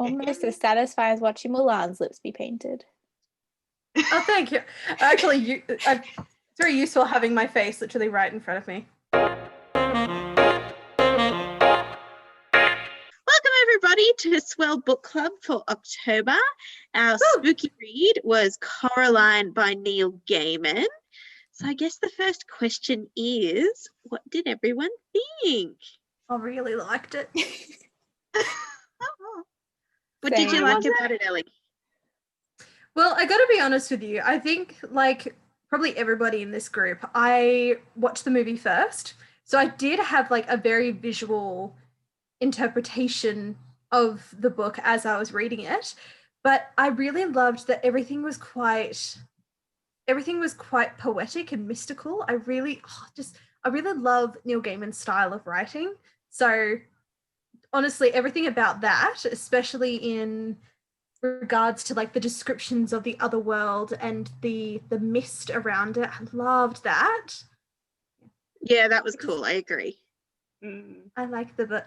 Almost as satisfying as watching Mulan's lips be painted. Oh, thank you. Actually, it's very useful having my face literally right in front of me. Welcome everybody to Swell Book Club for October. Our spooky read was Coraline by Neil Gaiman. So I guess the first question is, what did everyone think? I really liked it. What did you like about it, Elly? Well, I got to be honest with you. I think, like probably everybody in this group, I watched the movie first. So I did have like a very visual interpretation of the book as I was reading it. But I really loved that everything was quite poetic and mystical. I really love Neil Gaiman's style of writing. So honestly, everything about that, especially in regards to like the descriptions of the other world and the mist around it, I loved that. Yeah, that was cool. I agree. I like the book.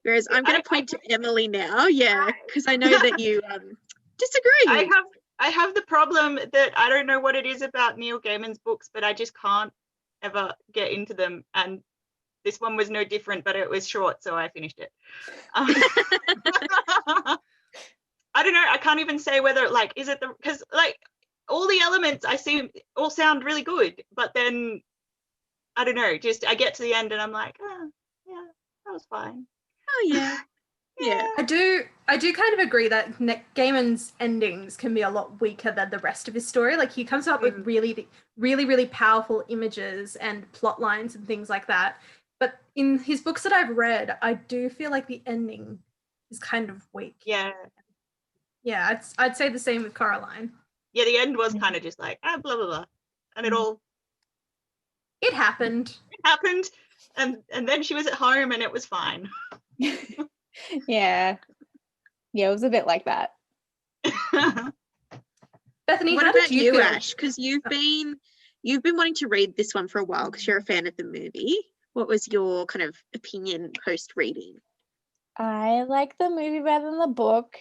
Whereas I'm going to point to Emily now, because I know that you disagree. I have the problem that I don't know what it is about Neil Gaiman's books, but I just can't ever get into them. And this one was no different, but it was short, so I finished it. I don't know. I can't even say whether, like, is it because, like, all the elements I see all sound really good, but then, I don't know, just I get to the end and I'm like, oh, yeah, that was fine. Oh, yeah. Yeah. I do kind of agree that Gaiman's endings can be a lot weaker than the rest of his story. Like, he comes up with really, really, really powerful images and plot lines and things like that. But in his books that I've read, I do feel like the ending is kind of weak. Yeah. Yeah, I'd say the same with Coraline. Yeah, the end was kind of just like, blah, blah, blah. And it happened. It happened. And then she was at home and it was fine. Yeah, it was a bit like that. Bethany, what how about did you feel? Ash? Because you've been wanting to read this one for a while because you're a fan of the movie. What was your kind of opinion post reading? I like the movie better than the book,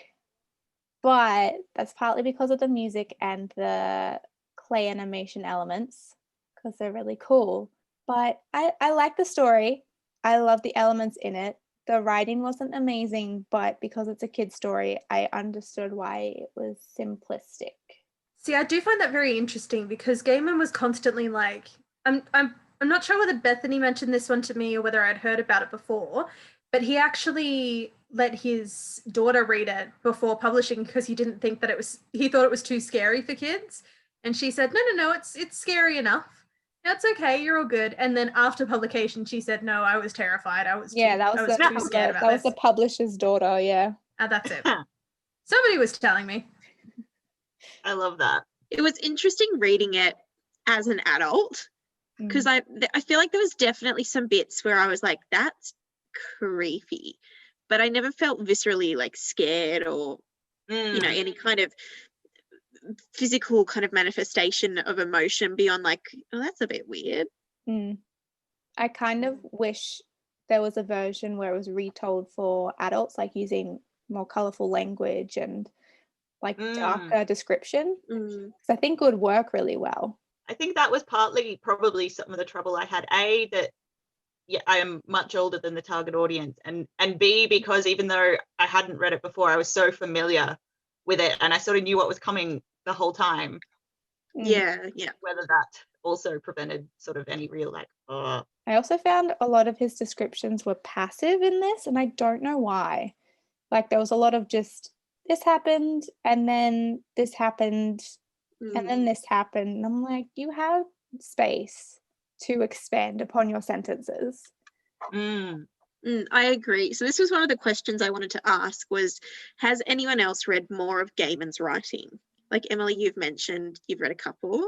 but that's partly because of the music and the clay animation elements, because they're really cool. But I like the story. I love the elements in it. The writing wasn't amazing, but because it's a kid's story, I understood why it was simplistic. See, I do find that very interesting because Gaiman was constantly like, I'm not sure whether Bethany mentioned this one to me or whether I'd heard about it before, but he actually let his daughter read it before publishing because he didn't think that he thought it was too scary for kids. And she said, no, it's scary enough. That's okay, you're all good. And then after publication, she said, no, I was terrified. I was too scared about that was the publisher's daughter, yeah. That's it. Somebody was telling me. I love that. It was interesting reading it as an adult because I feel like there was definitely some bits where I was like, that's creepy. But I never felt viscerally like scared or, any kind of physical kind of manifestation of emotion beyond like, oh, that's a bit weird. I kind of wish there was a version where it was retold for adults, like using more colorful language and like darker description, because I think it would work really well. I think that was probably some of the trouble I had. A, that I am much older than the target audience, and B, because even though I hadn't read it before, I was so familiar with it and I sort of knew what was coming the whole time. Yeah. Whether that also prevented sort of any real like, I also found a lot of his descriptions were passive in this, and I don't know why. Like, there was a lot of just, this happened, and then this happened, and then this happened. And I'm like, you have space to expand upon your sentences. I agree. So this was one of the questions I wanted to ask was, has anyone else read more of Gaiman's writing? Like, Emily, you've mentioned you've read a couple.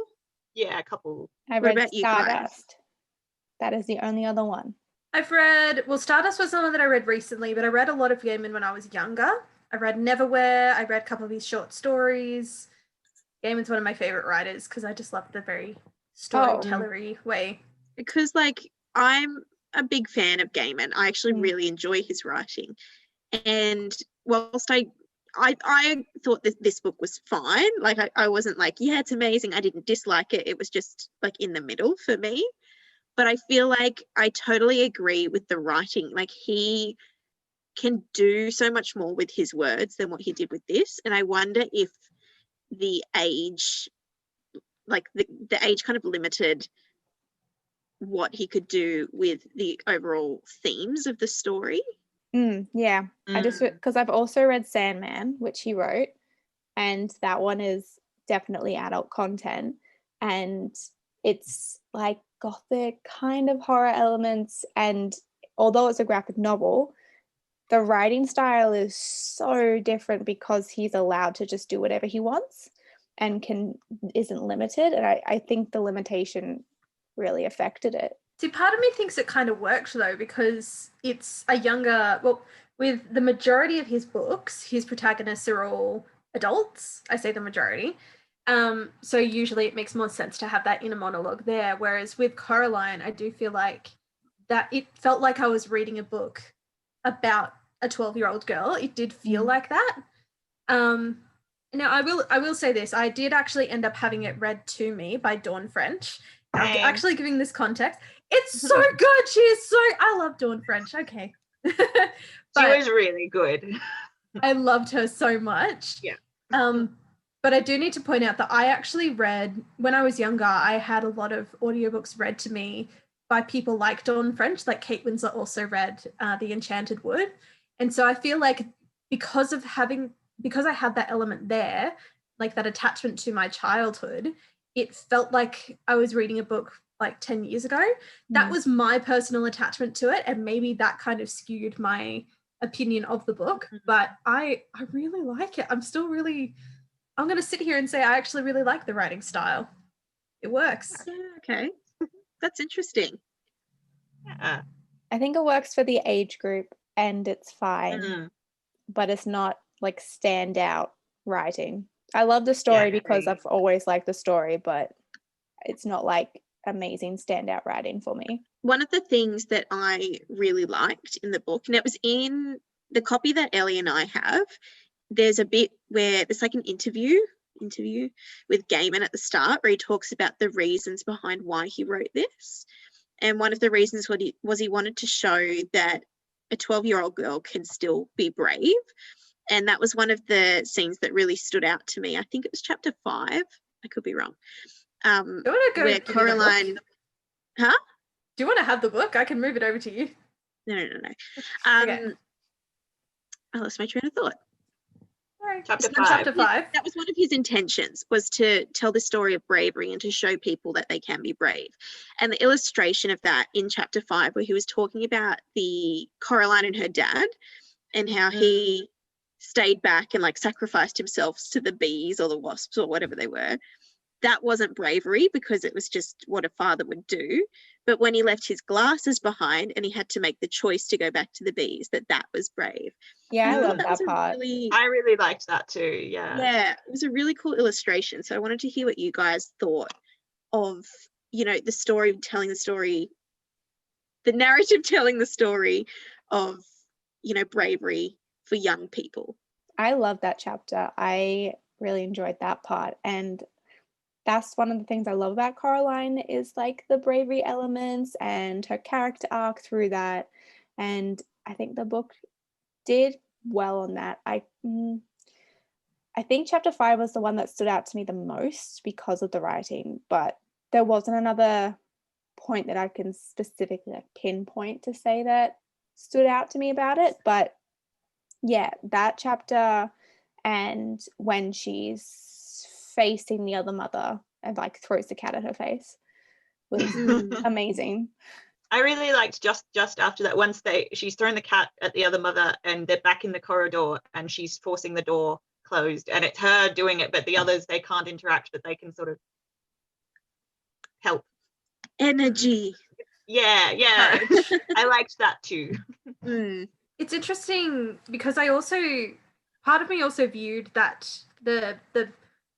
Yeah, a couple. I read Stardust. That is the only other one. I've read, Stardust was the one that I read recently, but I read a lot of Gaiman when I was younger. I read Neverwhere. I read a couple of his short stories. Gaiman's one of my favorite writers because I just love the very storytellery way. Because, like, I'm a big fan of Gaiman. I actually really enjoy his writing. And whilst I thought that this book was fine, like I wasn't like, yeah, it's amazing, I didn't dislike it, it was just like in the middle for me. But I feel like I totally agree with the writing. Like, he can do so much more with his words than what he did with this. And I wonder if the age, like the age kind of limited what he could do with the overall themes of the story. Yeah. I just, because I've also read Sandman, which he wrote, and that one is definitely adult content, and it's like gothic kind of horror elements, and although it's a graphic novel, the writing style is so different because he's allowed to just do whatever he wants and isn't limited, and I think the limitation really affected it. See, part of me thinks it kind of worked though, because it's a younger, well, with the majority of his books, his protagonists are all adults. I say the majority. So usually it makes more sense to have that inner monologue there. Whereas with Coraline, I do feel like that it felt like I was reading a book about a 12-year-old girl. It did feel like that. Now I will say this. I did actually end up having it read to me by Dawn French. Actually giving this context. It's so good. She is so, I love Dawn French. Okay. She was really good. I loved her so much. Yeah. But I do need to point out that I actually read, when I was younger, I had a lot of audiobooks read to me by people like Dawn French, like Kate Winslet also read The Enchanted Wood. And so I feel like because I had that element there, like that attachment to my childhood, it felt like I was reading a book like 10 years ago. That was my personal attachment to it, and maybe that kind of skewed my opinion of the book, but I really like it. I'm going to sit here and say I actually really like the writing style. It works. Okay. That's interesting. Yeah. I think it works for the age group and it's fine, but it's not like standout writing. I love the story because I've always liked the story, but it's not like amazing standout writing for me. One of the things that I really liked in the book, and it was in the copy that Elly and I have, there's a bit where there's like an interview with Gaiman at the start where he talks about the reasons behind why he wrote this. And one of the reasons was he wanted to show that a 12-year-old girl can still be brave. And that was one of the scenes that really stood out to me. I think it was chapter 5. I could be wrong. Where Coraline... Huh? Do you want to have the book? I can move it over to you. No. Okay. I lost my train of thought. Chapter 5. That was one of his intentions, was to tell the story of bravery and to show people that they can be brave. And the illustration of that in chapter 5, where he was talking about the Coraline and her dad and how he stayed back and like sacrificed himself to the bees or the wasps or whatever they were. That wasn't bravery because it was just what a father would do. But when he left his glasses behind and he had to make the choice to go back to the bees, that was brave. Yeah, I love that part. I really liked that too. Yeah, it was a really cool illustration. So I wanted to hear what you guys thought of, the narrative telling the story of, bravery for young people. I love that chapter. I really enjoyed that part, and that's one of the things I love about Coraline is like the bravery elements and her character arc through that. And I think the book did well on that. I think chapter 5 was the one that stood out to me the most because of the writing, but there wasn't another point that I can specifically pinpoint to say that stood out to me about it. But yeah, that chapter, and when she's facing the other mother and like throws the cat at her face was amazing. I really liked just after that, once she's thrown the cat at the other mother and they're back in the corridor and she's forcing the door closed and it's her doing it, but the others, they can't interact, but they can sort of help. Energy. Yeah. I liked that too. It's interesting because part of me also viewed that the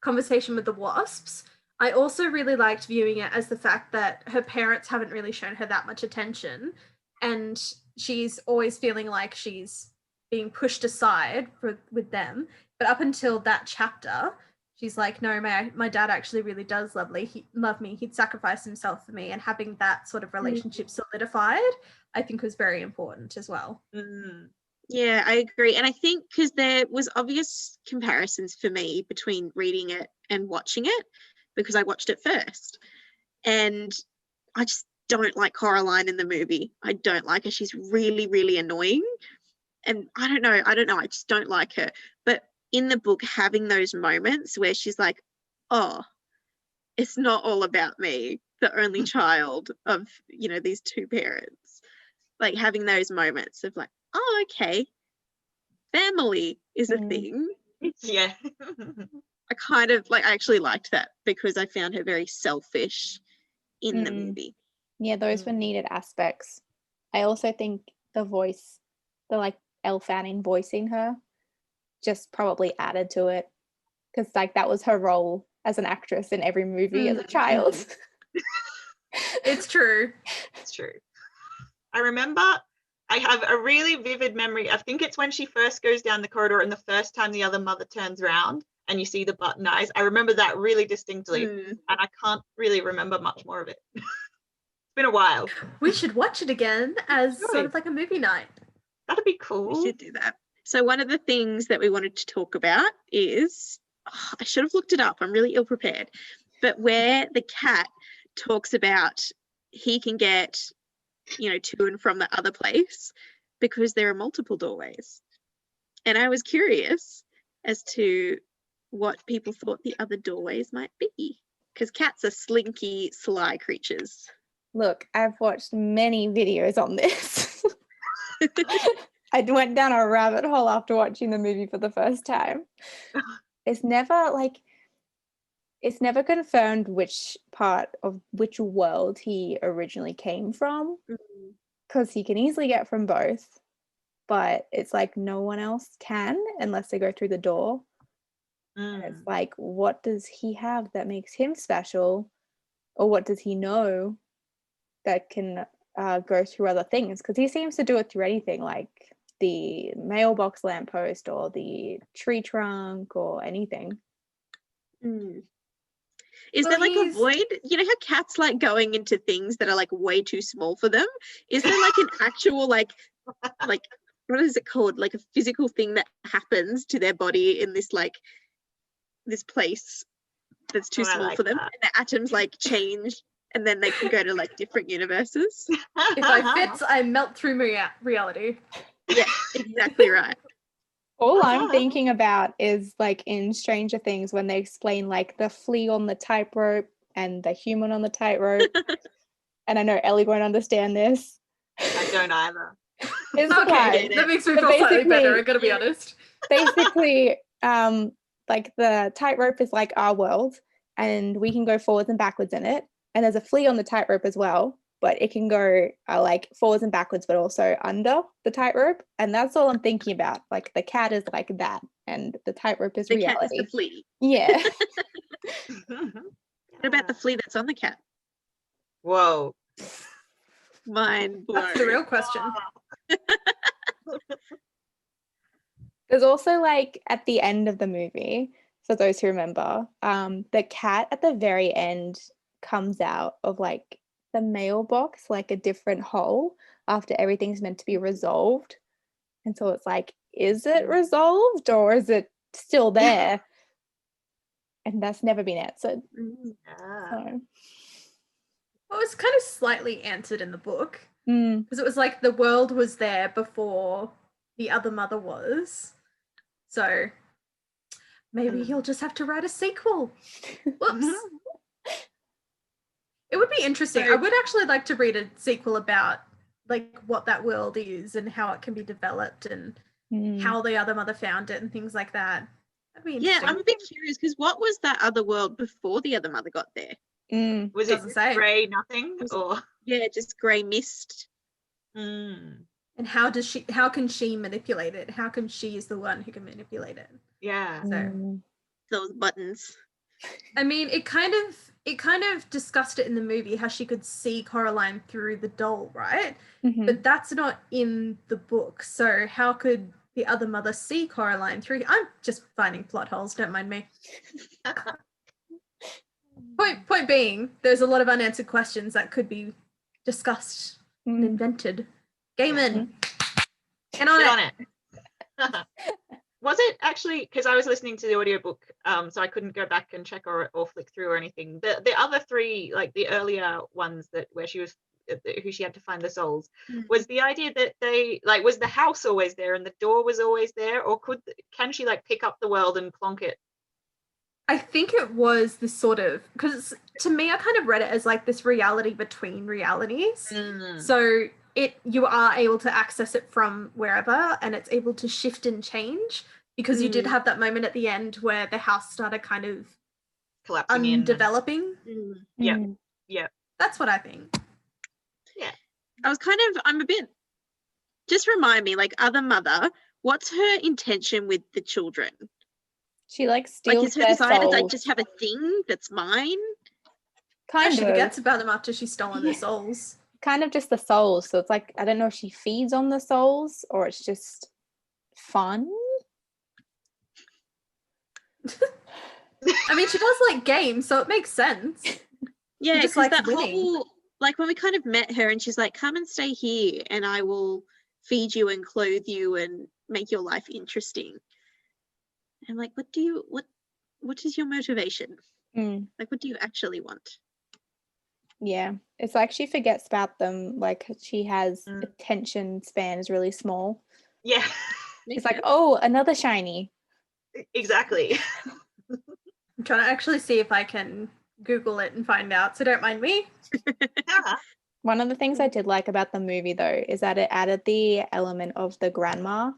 conversation with the wasps, I also really liked viewing it as the fact that her parents haven't really shown her that much attention, and she's always feeling like she's being pushed aside with them. But up until that chapter, she's like, no, my dad actually really does love me. He'd sacrifice himself for me. And having that sort of relationship solidified, I think was very important as well. Yeah, I agree. And I think because there was obvious comparisons for me between reading it and watching it, because I watched it first. And I just don't like Coraline in the movie. I don't like her. She's really, really annoying. And I don't know. I just don't like her. But in the book, having those moments where she's like, oh, it's not all about me, the only child of, these two parents. Like having those moments of like, oh, okay, family is a thing. Yeah. I actually liked that because I found her very selfish in the movie. Yeah, those were needed aspects. I also think the voice, the like Elle Fanning voicing her, just probably added to it, because like that was her role as an actress in every movie as a child. It's true. It's true. I remember I have a really vivid memory. I think it's when she first goes down the corridor and the first time the other mother turns around and you see the button eyes. I remember that really distinctly, and I can't really remember much more of it. It's been a while. We should watch it again as sort of like a movie night. That'd be cool. We should do that. So one of the things that we wanted to talk about is, I should have looked it up. I'm really ill prepared. But where the cat talks about he can get, to and from the other place because there are multiple doorways. And I was curious as to what people thought the other doorways might be, because cats are slinky, sly creatures. Look, I've watched many videos on this. I went down a rabbit hole after watching the movie for the first time. It's never confirmed which part of which world he originally came from, because he can easily get from both, but it's like no one else can unless they go through the door. And it's like, what does he have that makes him special, or what does he know that can go through other things? Because he seems to do it through anything, like the mailbox lamppost or the tree trunk or anything. Is there like a void? You know how cats like going into things that are like way too small for them? Is there like an actual like what is it called? Like a physical thing that happens to their body in this like this place that's too small for them, and the atoms like change, and then they can go to like different universes? If I fit, I melt through reality. Yeah, exactly right. All I'm thinking about is like in Stranger Things when they explain like the flea on the tightrope and the human on the tightrope. And I know Elly won't understand this. I don't either. It's okay, that makes me feel slightly better, I gotta be honest. Basically, like the tightrope is like our world, and we can go forwards and backwards in it. And there's a flea on the tightrope as well, but it can go like forwards and backwards, but also under the tightrope. And that's all I'm thinking about. Like the cat is like that, and the tightrope is reality. The cat is the flea. Yeah. What about the flea that's on the cat? Whoa. Mind blown. That's the real question. There's also like at the end of the movie, for those who remember, the cat at the very end comes out of like the mailbox, like a different hole, after everything's meant to be resolved. And so it's like, is it resolved or is it still there? And that's never been answered. So. Well, it was kind of slightly answered in the book, because it was like the world was there before the other mother was. So maybe he'll just have to write a sequel. Whoops. It would be interesting. I would actually like to read a sequel about like what that world is and how it can be developed and how the other mother found it and things like that. That'd be interesting. Yeah, I'm a bit curious because what was that other world before the other mother got there? Was it grey nothing or just grey mist? And how can she manipulate it? How come she is the one who can manipulate it? Yeah. So those buttons. I mean, it kind of discussed it in the movie how she could see Coraline through the doll, right? But that's not in the book. So how could the other mother see Coraline through? I'm just finding plot holes, don't mind me. Point being, there's a lot of unanswered questions that could be discussed and invented. Gaiman, get on it. Was it actually, because I was listening to the audiobook, so I couldn't go back and check or flick through or anything. The other three, like the earlier ones where she was, who she had to find the souls, was the idea that they, like, was the house always there and the door was always there, or can she like pick up the world and plonk it? I think it was this sort of, because to me I kind of read it as like this reality between realities. So you are able to access it from wherever, and it's able to shift and change, because you did have that moment at the end where the house started kind of collapsing, undeveloping. Yeah. That's what I think. Yeah. I'm a bit, just remind me, like, other mother, what's her intention with the children? She like steals is her their desire to like souls. just have a thing that's mine? Kind She of. forgets about them after she's stolen the souls. Kind of just the souls. So it's like, I don't know if she feeds on the souls or it's just fun. I mean, she does like games, so it makes sense. Yeah, just because likes that winning. whole, like, when we kind of met her and she's like, come and stay here and I will feed you and clothe you and make your life interesting. I'm like, what is your motivation? Like, what do you actually want? Yeah, it's like she forgets about them. Like, she has attention span is really small. Yeah. It's like, oh, another shiny. Exactly. I'm trying to actually see if I can Google it and find out, so don't mind me. One of the things I did like about the movie, though, is that it added the element of the grandma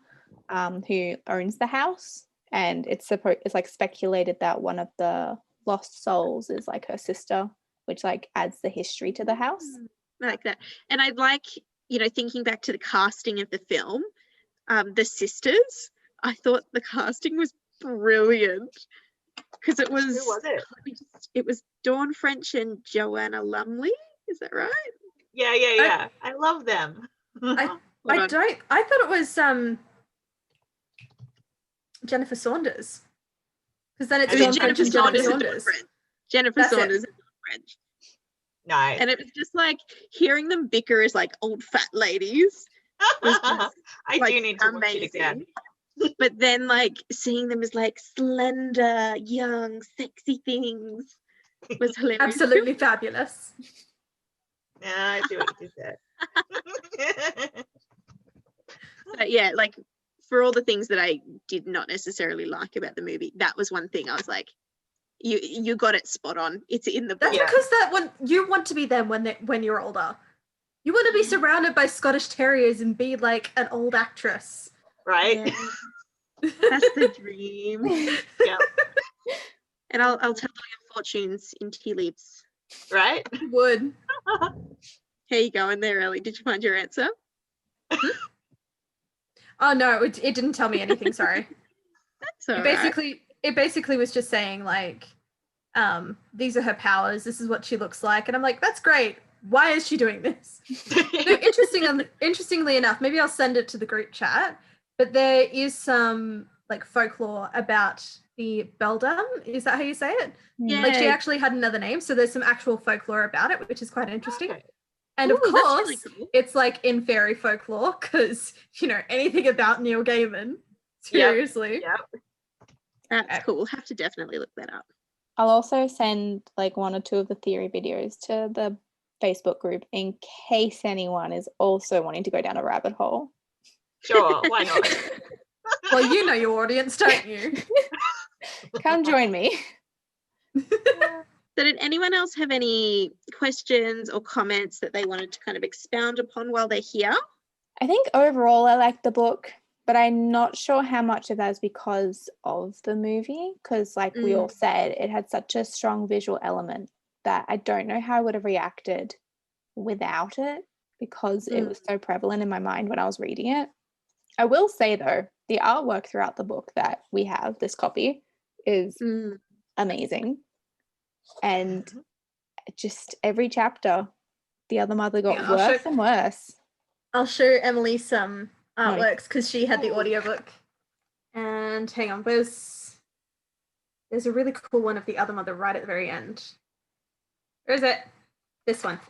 who owns the house, and it's like speculated that one of the lost souls is like her sister, which like adds the history to the house. I like that. And I'd like, thinking back to the casting of the film, the sisters, I thought the casting was brilliant, because it was, who was it? It was Dawn French and Joanna Lumley. Is that right? Yeah. I love them. I thought it was Jennifer Saunders, because then it's Dawn French and Jennifer Saunders. Jennifer Saunders and Dawn French. Nice. And it was just like hearing them bicker as like old fat ladies. I do need to watch it again. But then like seeing them as like slender, young, sexy things was hilarious. Absolutely fabulous. Yeah, I see what you did there. But yeah, like, for all the things that I did not necessarily like about the movie, that was one thing I was like, you got it spot on. It's in the book. That's because that one, you want to be them when you're older. You want to be surrounded by Scottish Terriers and be like an old actress. Right? Yeah. That's the dream. Yeah. And I'll tell all your fortunes in tea leaves. Right? You would. How you going there, Elly? Did you find your answer? Oh no, it didn't tell me anything, sorry. That's all right. It basically was just saying like, these are her powers, this is what she looks like, and I'm like, that's great. Why is she doing this? So interestingly enough, maybe I'll send it to the group chat, but there is some like folklore about the beldam. Is that how you say it? Yeah. Like she actually had another name, so there's some actual folklore about it, which is quite interesting. Okay. And Ooh, of that's course, really cool. it's like in fairy folklore, because anything about Neil Gaiman. Seriously. Yep. That's cool. We'll have to definitely look that up. I'll also send like one or two of the theory videos to the Facebook group in case anyone is also wanting to go down a rabbit hole. Sure, why not? Well, you know your audience, don't you? Come join me. So did anyone else have any questions or comments that they wanted to kind of expound upon while they're here? I think overall I like the book, but I'm not sure how much of that is because of the movie, because like we all said, it had such a strong visual element that I don't know how I would have reacted without it, because it was so prevalent in my mind when I was reading it. I will say though, the artwork throughout the book that we have, this copy, is amazing. And just every chapter, the other mother got worse and worse. I'll show Emily some artworks because she had the audiobook. And hang on, there's a really cool one of the other mother right at the very end. Where is it? This one.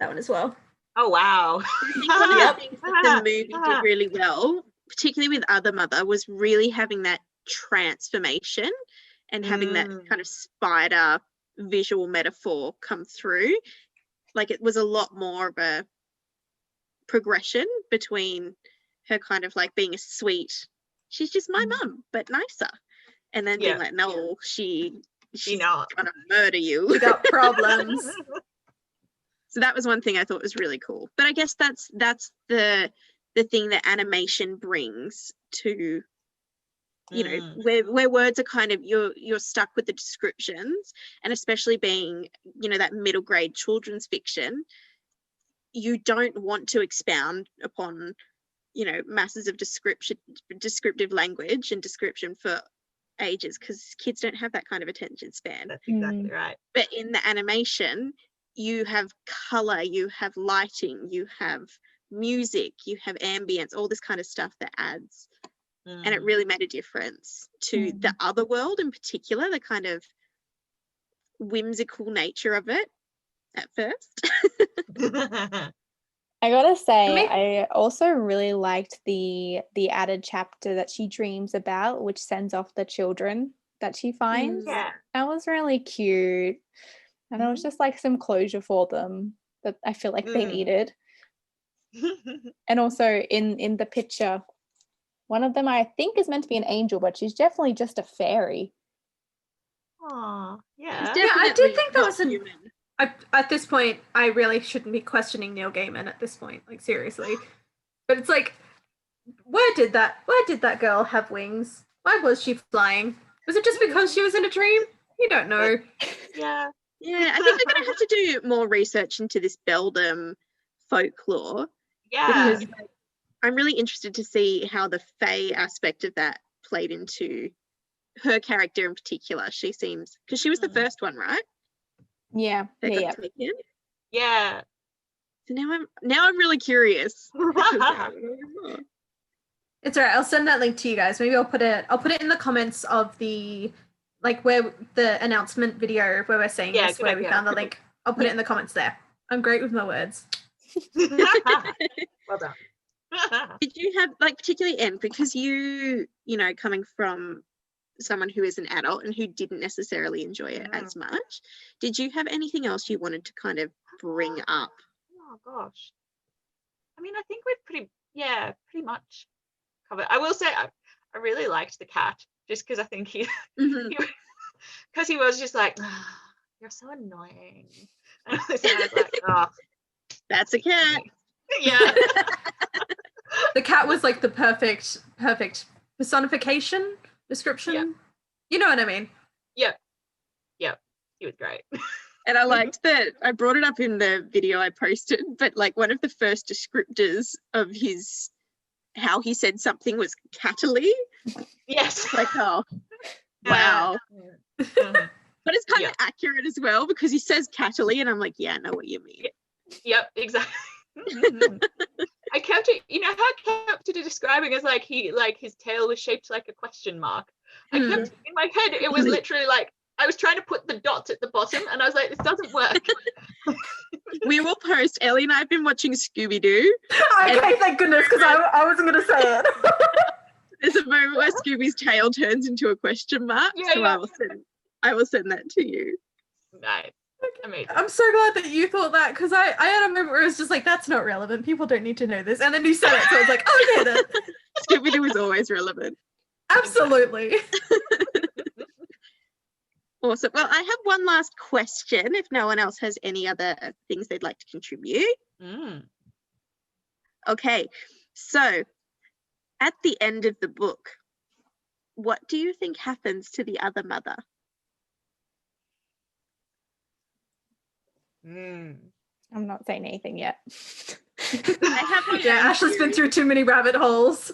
That one as well. Oh wow. One of the things that the movie did really well, particularly with Other Mother, was really having that transformation and having that kind of spider visual metaphor come through. Like it was a lot more of a progression between her kind of like being a sweet, she's just my mum, but nicer. And then being like, no, she's not gonna murder you. We got problems. So that was one thing I thought was really cool. But I guess that's the thing that animation brings to, you know, where words are kind of, you're stuck with the descriptions, and especially being, you know, that middle grade children's fiction, you don't want to expound upon, you know, masses of descriptive language and description for ages, because kids don't have that kind of attention span. That's exactly right. But in the animation, you have color, you have lighting, you have music, you have ambience, all this kind of stuff that adds. And it really made a difference to the other world in particular, the kind of whimsical nature of it at first. I gotta say, I also really liked the added chapter that she dreams about, which sends off the children that she finds. Yeah. That was really cute. And it was just like some closure for them that I feel like they needed. And also in the picture, one of them I think is meant to be an angel, but she's definitely just a fairy. Oh, yeah. Yeah, I did think that was at this point, I really shouldn't be questioning Neil Gaiman at this point, like seriously. But it's like, where did that girl have wings? Why was she flying? Was it just because she was in a dream? You don't know. Yeah, I think they're going to have to do more research into this Beldam folklore. Yeah. Because I'm really interested to see how the Fae aspect of that played into her character in particular. She seems, because she was the first one, right? Yeah. Yeah. So now I'm really curious. It's all right. I'll send that link to you guys. Maybe I'll put it in the comments of the, like, where the announcement video where we're saying this, where we found the link. I'll put it in the comments there. I'm great with my words. Well done. Did you have, like, particularly Em, because you know, coming from someone who is an adult and who didn't necessarily enjoy it as much, did you have anything else you wanted to kind of bring up? Oh gosh, I mean, I think we've pretty much covered. I will say I really liked the cat, just because I think he because he was just like, oh, you're so annoying, and I was like, oh, that's a cat. Yeah. The cat was like the perfect personification description. Yeah. You know what I mean? Yep. He was great. And I liked that, I brought it up in the video I posted, but like one of the first descriptors of how he said something was catally. Yes. Like, oh, wow. But it's kind of accurate as well, because he says catally and I'm like, yeah, I know what you mean. Yep, exactly. I kept it, you know how I kept it describing as like his tail was shaped like a question mark. I kept in my head, it was literally like I was trying to put the dots at the bottom and I was like, this doesn't work. We will post, Elly and I have been watching Scooby-Doo. Okay, thank goodness, because I wasn't going to say it. There's a moment where Scooby's tail turns into a question mark, I will send that to you. Nice. Amazing. I'm so glad that you thought that, because I had a moment where it was just like, that's not relevant. People don't need to know this. And then you said it, so I was like, oh, yeah, that. Scooby-Doo is always relevant. Absolutely. Awesome. Well, I have one last question, if no one else has any other things they'd like to contribute. Okay, so at the end of the book, what do you think happens to the other mother? I'm not saying anything yet. Ashley's been through too many rabbit holes.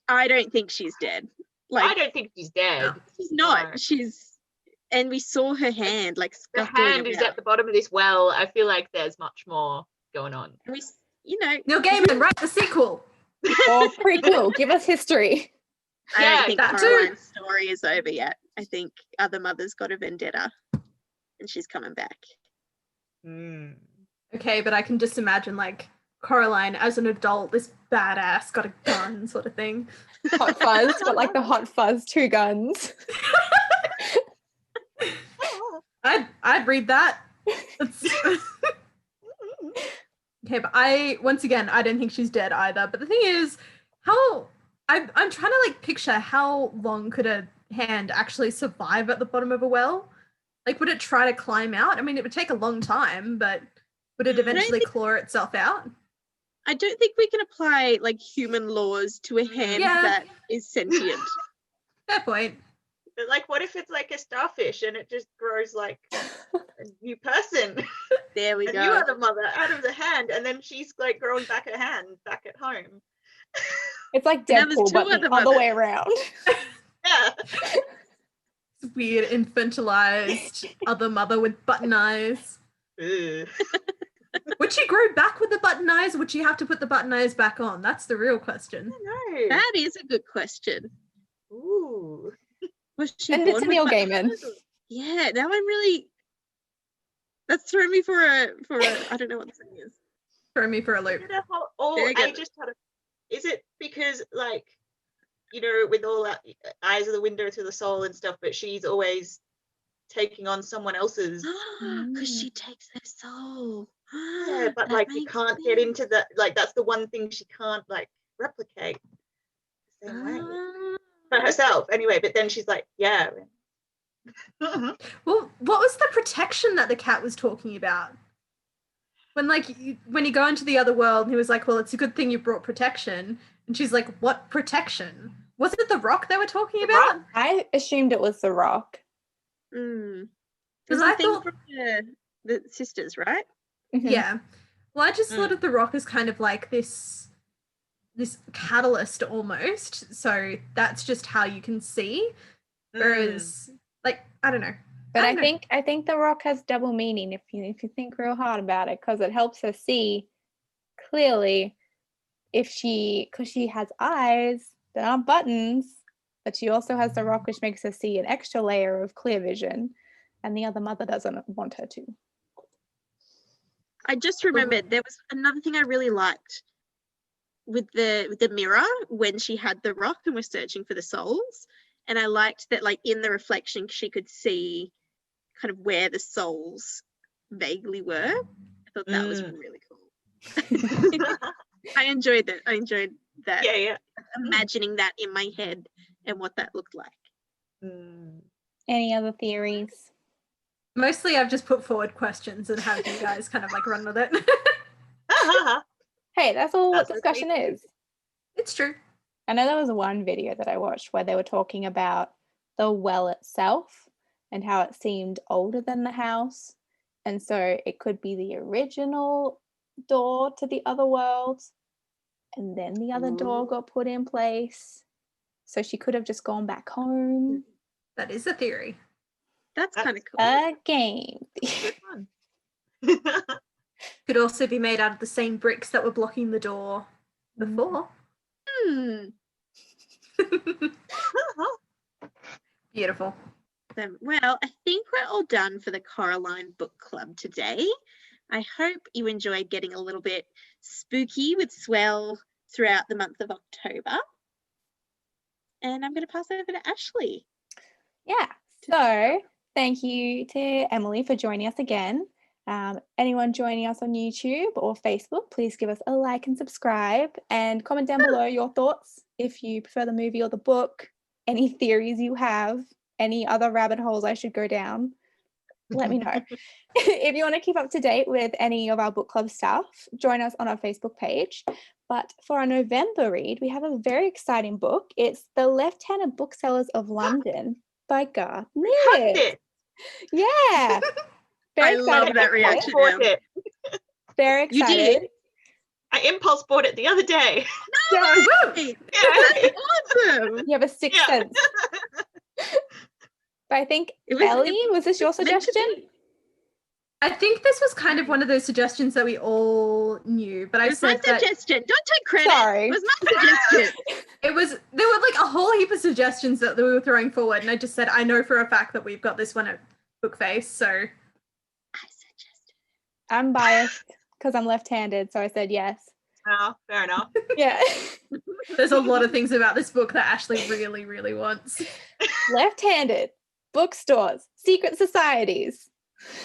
I don't think she's dead. Like, I don't think she's dead. No, she's not. No. And we saw her hand, like, the hand is at the bottom of this well. I feel like there's much more going on. you know, Neil Gaiman, write the sequel. Or prequel. Give us history. I Yeah, don't think that too. Coraline's story is over yet. I think Other Mother's got a vendetta and she's coming back. Mm. Okay, but I can just imagine like Coraline as an adult, this badass, got a gun sort of thing. Hot Fuzz, but like the Hot Fuzz 2 guns. I'd read that. Okay, but I don't think she's dead either. But the thing is, I'm trying to like picture how long could a hand actually survive at the bottom of a well? Like, would it try to climb out? I mean, it would take a long time, but would it eventually claw itself out? I don't think we can apply like human laws to a hand that is sentient. Fair point. But like, what if it's like a starfish and it just grows like a new person? There we And go. you are the mother out of the hand, and then she's like growing back a hand back at home. It's like Now there's Deadpool, two but the other other mothers. way around. Yeah. It's weird, infantilized other mother with button eyes. Ugh. Would she grow back with the button eyes? Or would she have to put the button eyes back on? That's the real question. No. That is a good question. Ooh. Was she Send it born to with Neil button Gaiman. eyes or- Yeah, now I'm really. That's thrown me for a. I don't know what the thing is. Throw me for a loop. Or There you I go. just had a. Is it because like, you know, with all that eyes are the window to the soul and stuff, but she's always taking on someone else's. Because she takes their soul. Yeah, but That like you makes can't get sense. into that. Like that's the one thing she can't like replicate the same way Ah. for herself. Anyway, but then she's like, yeah. Well, what was the protection that the cat was talking about? When when you go into the other world, and he was like, "Well, it's a good thing you brought protection," and she's like, "What protection? Was it the rock they were talking The about?" rock? I assumed it was The Rock. Mm. Because Because I I think thought- from the sisters, right? Mhm. Yeah. Well, I just thought of the rock as kind of like this catalyst almost. So that's just how you can see. Whereas, like, I don't know. But I I don't know. think The Rock has double meaning if you think real hard about it, because it helps her see clearly because she has eyes that aren't buttons, but she also has The Rock, which makes her see an extra layer of clear vision, and the other mother doesn't want her to. I just remembered there was another thing I really liked with the mirror when she had the rock and was searching for the souls. And I liked that, like, in the reflection, she could see kind of where the souls vaguely were. I thought that was really cool. I enjoyed that. Yeah. Imagining that in my head and what that looked like. Any other theories? Mostly I've just put forward questions and have you guys kind of like run with it. Hey, that's all what That's discussion okay. is. It's true. I know there was one video that I watched where they were talking about the well itself and how it seemed older than the house. And so it could be the original door to the other world. And then the other door got put in place. So she could have just gone back home. That is a theory. That's kind of cool. Again. Good one. Could also be made out of the same bricks that were blocking the door before. Beautiful. Well, I think we're all done for the Coraline Book Club today. I hope you enjoyed getting a little bit spooky with Swell throughout the month of October. And I'm going to pass over to Ashley. Yeah. So thank you to Emily for joining us again. Anyone joining us on YouTube or Facebook, please give us a like and subscribe and comment down below your thoughts if you prefer the movie or the book, any theories you have, any other rabbit holes I should go down. Let me know. If you want to keep up to date with any of our book club stuff, join us on our Facebook page. But for our November read, we have a very exciting book. It's The Left-Handed Booksellers of London by Garth Hugged Nick. it. Yeah. Very I love excited that about reaction. Bought it. Very You excited. did? I impulse bought it the other day. Yeah. Hey, Yeah. that's awesome. You have a sixth Yeah. sense. But I think It was- Elly, it was this your meant to suggestion? be. I think this was kind of one of those suggestions that we all knew, but I It was my said that suggestion. Don't take credit. Sorry. It was my suggestion. there were like a whole heap of suggestions that we were throwing forward, and I just said I know for a fact that we've got this one at Bookface, so I suggested. I'm biased because I'm left-handed, so I said yes. Oh, fair enough. Yeah. there's a lot of things about this book that Ashley really, really wants. Left-handed, bookstores, secret societies,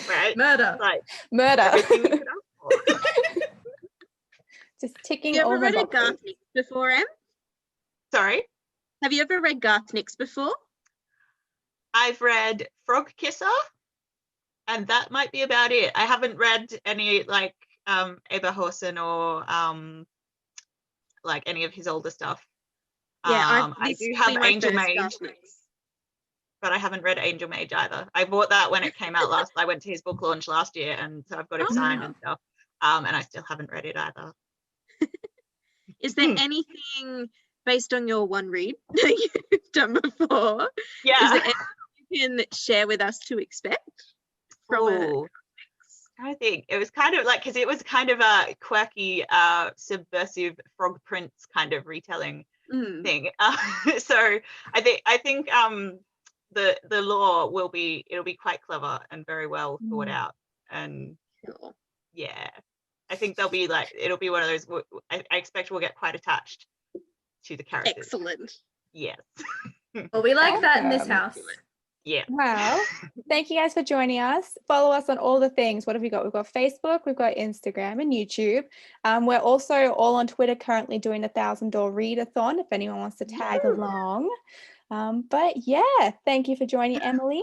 Right? Murder. Like murder. everything you could ask for. Just ticking Have you all ever my read a boxes. Garth Nix before, Em? Sorry. Have you ever read Garth Nix before? I've read Frog Kisser, and that might be about it. I haven't read any like Eberhausen or like any of his older stuff. Yeah, I this do will have be my Angel first Mage, Garth Nix. but I haven't read Angel Mage either. I bought that when it came out last. I went to his book launch last year, and so I've got it Oh, signed wow. and stuff. And I still haven't read it either. Is there anything based on your one read that you've done before? Is Yeah. there anything you can share with us to expect from a Ooh. I think it was kind of like, because it was kind of a quirky, subversive Frog Prince kind of retelling thing. So I think the lore it'll be quite clever and very well thought out. And Cool. yeah, I think they'll be like, it'll be one of those. I expect we'll get quite attached to the characters. Excellent. Yes. Well, we like that in this Awesome. house. Yeah. Wow. Thank you guys for joining us. Follow us on all the things. What have we got? We've got Facebook, we've got Instagram and YouTube. We're also all on Twitter currently doing $1,000 readathon if anyone wants to tag along. But yeah, thank you for joining, Emily.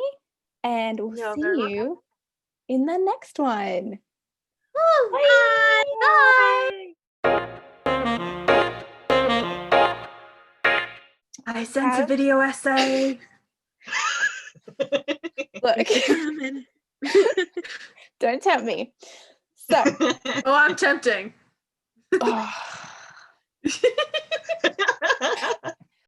And we'll You're see very you in the next one. Bye. I sent a video essay. Look, don't tempt me. So, Oh, I'm tempting. oh.